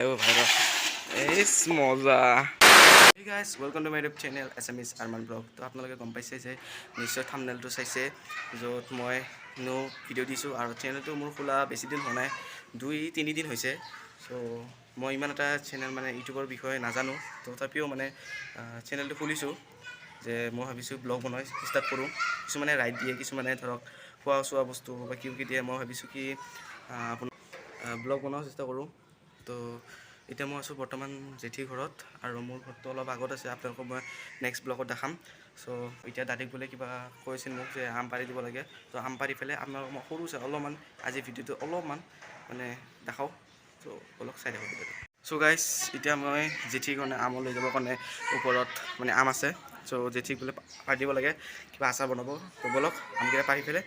ভাইরা এস মজা। Hey guys, welcome to my YouTube channel SMS Arman Vlog। তো আপোনালোকে গম পাইছে যে নিশ্চয় থাম্বনেইলটো চাইছে, য'ত মই নিউ ভিডিঅ' দিছোঁ আৰু চেনেলটো মোৰ খোলা বেছি দিন হোৱা নাই, 2-3 দিন হৈছে। চ' মই ইমান এটা চেনেল মানে ইউটিউবৰ বিষয়ে নাজানো, তথাপিও মানে চেনেলটো খুলিছোঁ যে মই ভাবিছোঁ ব্লগ বনাই ষ্টাৰ্ট কৰোঁ। কিছুমানে ৰাইড দিয়ে, কিছুমানে ধৰক খোৱা চোৱা বস্তু বা কি দিয়ে। মই ভাবিছোঁ কি আপোনাৰ ব্লগ বনাব চেষ্টা কৰোঁ। তো এতিয়া মই আছোঁ বৰ্তমান জেঠীৰ ঘৰত, আৰু মোৰ ঘৰটো অলপ আগত আছে। আপোনালোকক মই নেক্সট ব্লগত দেখাম। চ' এতিয়া দাদীক বোলে কিবা কৈছিল মোক যে আম পাৰি দিব লাগে, তো আম পাৰি পেলাই আপোনালোকক মই সৰু চাই অলপমান আজি ভিডিঅ'টো অলপমান মানে দেখাওঁ। চ' অলপ চাই থাকক ভিডিঅ'টো। চ' গাইজ, এতিয়া মই জেঠীৰ কাৰণে আম লৈ যাবৰ কাৰণে ওপৰত মানে আম আছে। চ' জেঠীক বোলে পাৰি দিব লাগে, কিবা আচাৰ বনাব। তো বলক আমকেইটা পাৰি পেলাই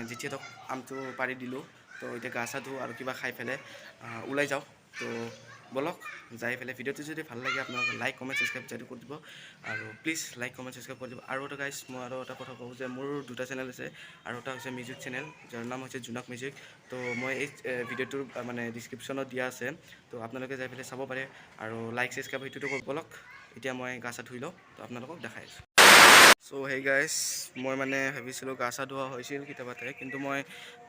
জেঠিহঁতক আমটো পাৰি দিলোঁ। তো এতিয়া গা চা ধুওঁ আৰু কিবা খাই পেলাই ওলাই যাওঁ। তো বলক যাই পেলাই ভিডিঅ'টো যদি ভাল লাগে আপোনালোকে লাইক কমেণ্ট ছাবস্ক্ৰাইব যদি কৰি দিব, আৰু প্লিজ লাইক কমেণ্ট ছাবস্ক্ৰাইব কৰি দিব। আৰু এটা গাইজ, মই আৰু এটা কথা কওঁ যে মোৰ দুটা চেনেল আছে, আৰু এটা হৈছে মিউজিক চেনেল, যাৰ নাম হৈছে জোনাক মিউজিক। তো মই এই ভিডিঅ'টোৰ মানে ডিছক্ৰিপশ্যনত দিয়া আছে, তো আপোনালোকে যাই পেলাই চাব পাৰে আৰু লাইক ছাবস্ক্ৰাইব সেইটোতো কৰিব। বলক এতিয়া মই গা চা ধুই লওঁ, তো আপোনালোকক দেখাই আছোঁ। চ' হেই গাইজ, মই মানে ভাবিছিলোঁ গা চা ধোৱা হৈছিল কেতিয়াবাতে, কিন্তু মই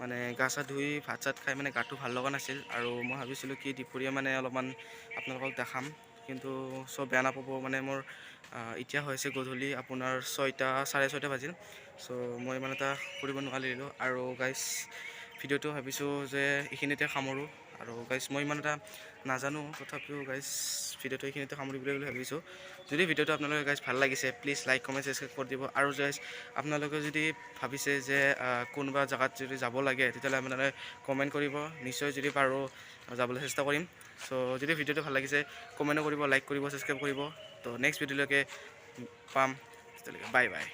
মানে গা চা ধুই ভাত চাত খাই মানে গাটো ভাল লগা নাছিল, আৰু মই ভাবিছিলোঁ কি দুপৰীয়া মানে অলপমান আপোনালোকক দেখাম। কিন্তু চব বেয়া নাপাব, মানে মোৰ এতিয়া হৈছে গধূলি আপোনাৰ 6:30 বাজিল। চ' মই ইমান এটা কৰিব নোৱাৰিলোঁ, আৰু গাইজ ভিডিঅ'টো ভাবিছোঁ যে এইখিনিতে সামৰোঁ। আৰু গাইজ মই ইমান এটা নাজানো, তথাপিও গাইজ ভিডিঅ'টো এইখিনিতে সামৰিম বুলি ভাবিছোঁ। যদি ভিডিঅ'টো আপোনালোকে গাইজ ভাল লাগিছে, প্লিজ লাইক কমেণ্ট ছাবস্ক্ৰাইব কৰি দিব। আৰু গাইজ আপোনালোকে যদি ভাবিছে যে কোনোবা জেগাত যদি যাব লাগে, তেতিয়াহ'লে আপোনালোকে কমেণ্ট কৰিব, নিশ্চয় যদি পাৰোঁ যাবলৈ চেষ্টা কৰিম। চ' যদি ভিডিঅ'টো ভাল লাগিছে কমেণ্টো কৰিব, লাইক কৰিব, ছাবস্ক্ৰাইব কৰিব। তো নেক্সট ভিডিঅ'লৈকে পাম, তেতিয়ালৈকে বাই বাই।